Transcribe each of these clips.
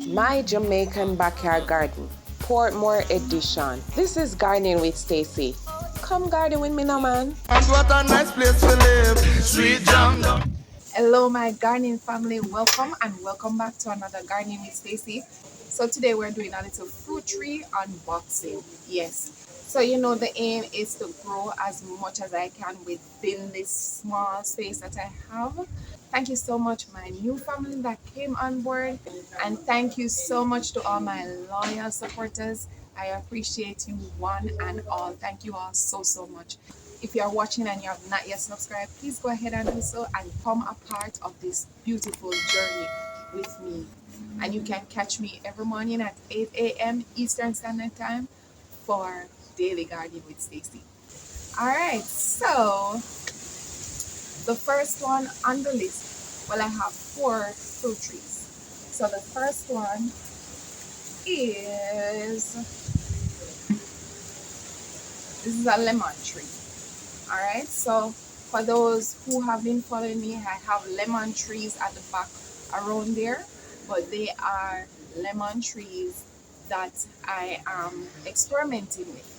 My Jamaican Backyard Garden, Portmore Edition. This is Gardening with Stacey. Come garden with me now, man. And what a nice place to live. Sweet jam. Hello, my gardening family. Welcome and welcome back to another Gardening with Stacey. So today we're doing a little fruit tree unboxing. Yes. So the aim is to grow as much as I can within this small space that I have. Thank you so much, my new family that came on board, and thank you so much to all my loyal supporters. I appreciate you one and all. Thank you all so much. If you are watching and you have not yet subscribed, please go ahead and do so and become a part of this beautiful journey with me. And you can catch me every morning at 8 a.m. Eastern Standard Time for Daily Gardening with Stacey. Alright, so the first one on the list, well, I have 4 fruit trees. So the first one is, this is a lemon tree. Alright, so for those who have been following me, I have lemon trees at the back around there, but they are lemon trees that I am experimenting with.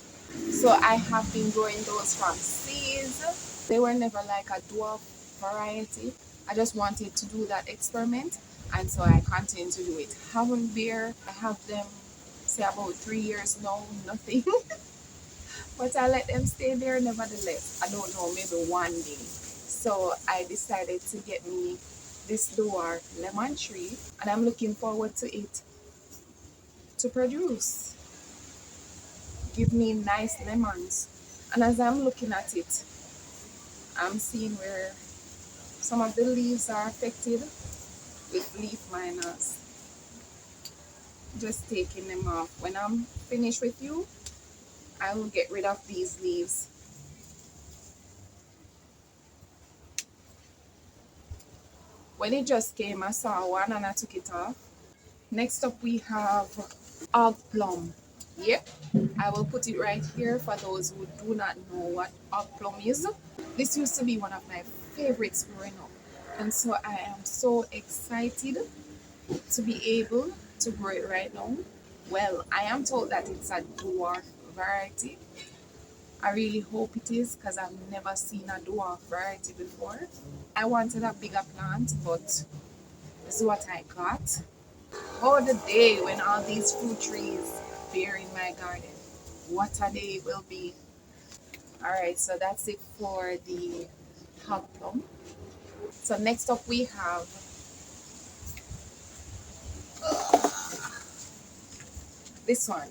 So I have been growing those from seeds. They were never like a dwarf variety. I just wanted to do that experiment, and so I continue to do it. Haven't bear, I have them say about 3 years now, nothing. But I let them stay there nevertheless. I don't know, maybe one day. So I decided to get me this dwarf lemon tree, and I'm looking forward to it to produce. Give me nice lemons. And as I'm looking at it, I'm seeing where some of the leaves are affected with leaf miners. Just taking them off. When I'm finished with you, I will get rid of these leaves. When it just came, I saw one and I took it off. Next up we have hog plum. Yep, I will put it right here for those who do not know what hog plum is. This used to be one of my favorites growing up, and so I am so excited to be able to grow it right now. Well, I am told that it's a dwarf variety. I really hope it is, because I've never seen a dwarf variety before. I wanted a bigger plant, but this is what I got. Oh, the day when all these fruit trees bear in my garden. What a day it will be. Alright, so that's it for the hog plum. So next up we have this one.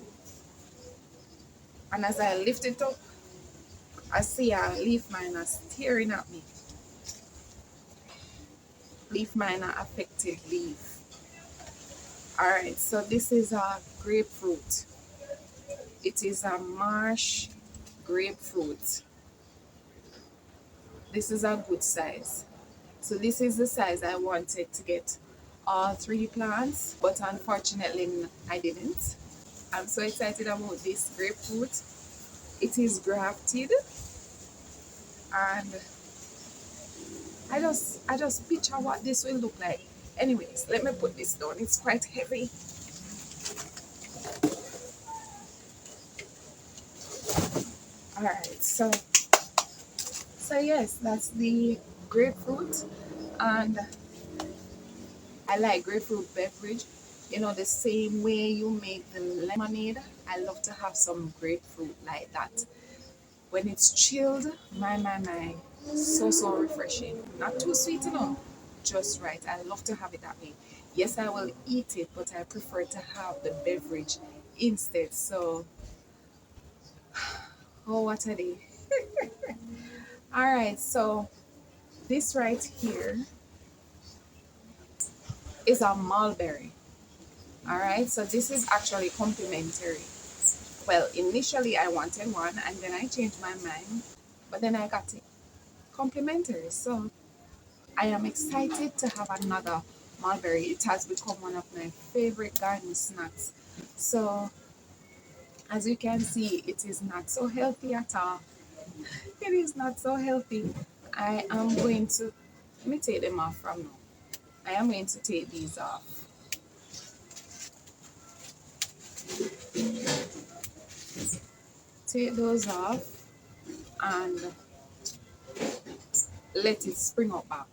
And as I lift it up, I see a leaf miner staring at me. Leaf miner affected leaf. Alright, so this is a grapefruit. It is a marsh grapefruit. This is a good size. So this is the size I wanted to get all 3 plants, but unfortunately I didn't. I'm so excited about this grapefruit. It is grafted, and I just picture what this will look like. Anyways, let me put this down. It's quite heavy. Alright, so yes, that's the grapefruit, and I like grapefruit beverage. The same way you make the lemonade, I love to have some grapefruit like that. When it's chilled, my, so refreshing. Not too sweet enough, just right. I love to have it that way. Yes, I will eat it, but I prefer to have the beverage instead. So, oh, what a day. Alright, so this right here is a mulberry. Alright, so this is actually complimentary. Well, initially I wanted one, and then I changed my mind, but then I got it complimentary. So I am excited to have another mulberry. It has become one of my favorite garden snacks. So as you can see, it is not so healthy at all. It is not so healthy. I am going to, let me take them off from now. I am going to take these off. take those off and let it spring up back.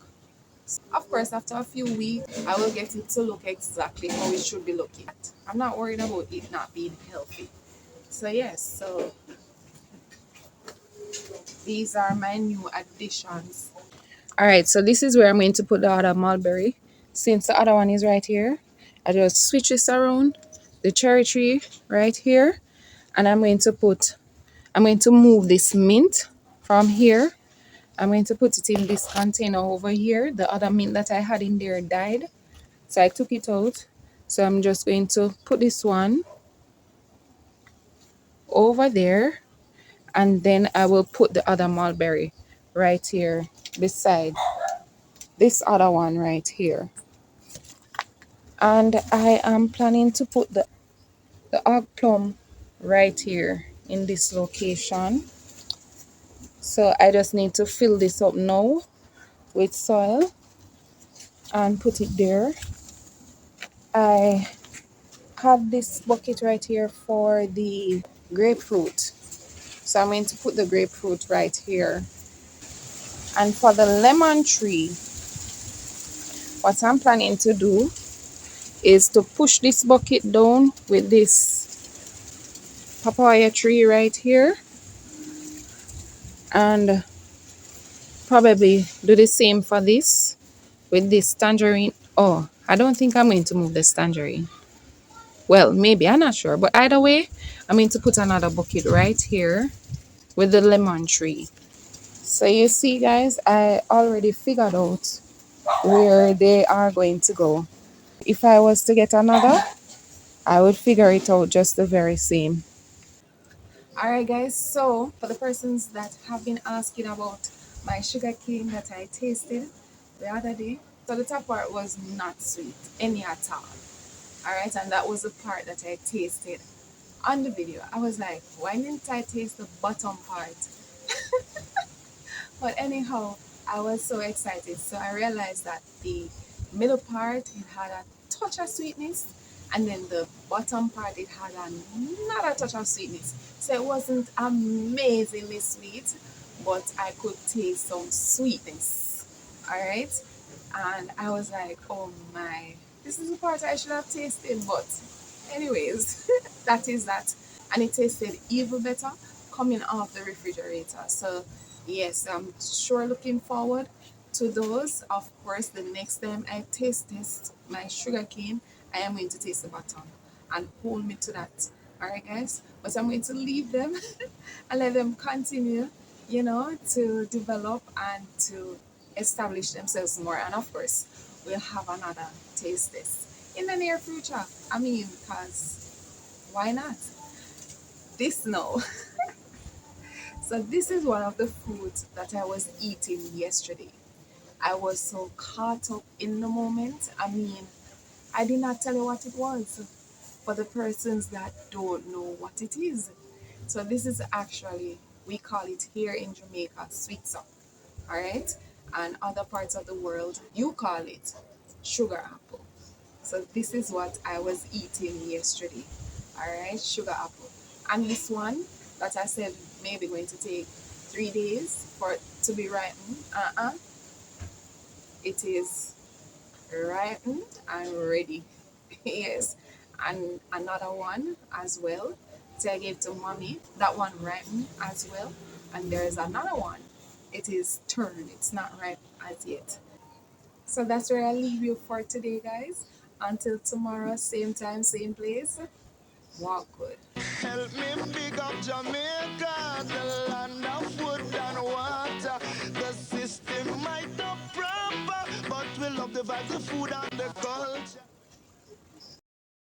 Of course, after a few weeks, I will get it to look exactly how it should be looking. I'm not worried about it not being healthy. So yes, so these are my new additions. All right, so this is where I'm going to put the other mulberry. Since the other one is right here, I just switch this around, the cherry tree right here, and I'm going to move this mint from here. I'm going to put it in this container over here. The other mint that I had in there died, so I took it out. So I'm just going to put this one over there, and then I will put the other mulberry right here beside this other one right here. And I am planning to put the oak plum right here in this location. So I just need to fill this up now with soil and put it there. I have this bucket right here for the grapefruit. So I'm going to put the grapefruit right here. And for the lemon tree, what I'm planning to do is to push this bucket down with this papaya tree right here, and probably do the same for this with this tangerine. Oh, I don't think I'm going to move this tangerine. Well, maybe, I'm not sure. But either way, I'm going to put another bucket right here with the lemon tree. So you see, guys, I already figured out where they are going to go. If I was to get another, I would figure it out just the very same. Alright guys, so for the persons that have been asking about my sugar cane that I tasted the other day, so the top part was not sweet any at all. Alright, and that was the part that I tasted on the video. I was like, why didn't I taste the bottom part? But anyhow, I was so excited. So I realized that the middle part, it had a touch of sweetness, and then the bottom part, it had another touch of sweetness. So it wasn't amazingly sweet, but I could taste some sweetness. All right. And I was like, oh my, this is the part I should have tasted. But anyways, that is that. And it tasted even better coming off the refrigerator. So yes, I'm sure looking forward to those. Of course, the next time I taste this, my sugar cane, I am going to taste the bottom and hold me to that. All right, guys. But I'm going to leave them and let them continue, to develop and to establish themselves more. And of course, we'll have another taste test in the near future. I mean, because why not? This no. So this is one of the foods that I was eating yesterday. I was so caught up in the moment. I mean, I did not tell you what it was for the persons that don't know what it is. So this is actually, we call it here in Jamaica, sweet sauce. All right? And other parts of the world, you call it sugar apple. So this is what I was eating yesterday. All right, sugar apple. And this one that I said maybe going to take 3 days for it to be ripened. It is ripened and ready. Yes. And another one as well. So I gave to mommy. That one ripened as well. And there is another one. It is turned. It's not ripe as yet. So that's where I leave you for today, guys. Until tomorrow, same time, same place. Walk good. Help me big up Jamaica, the land of food and water. The system might not proper, but we love the vibes, the food and the color.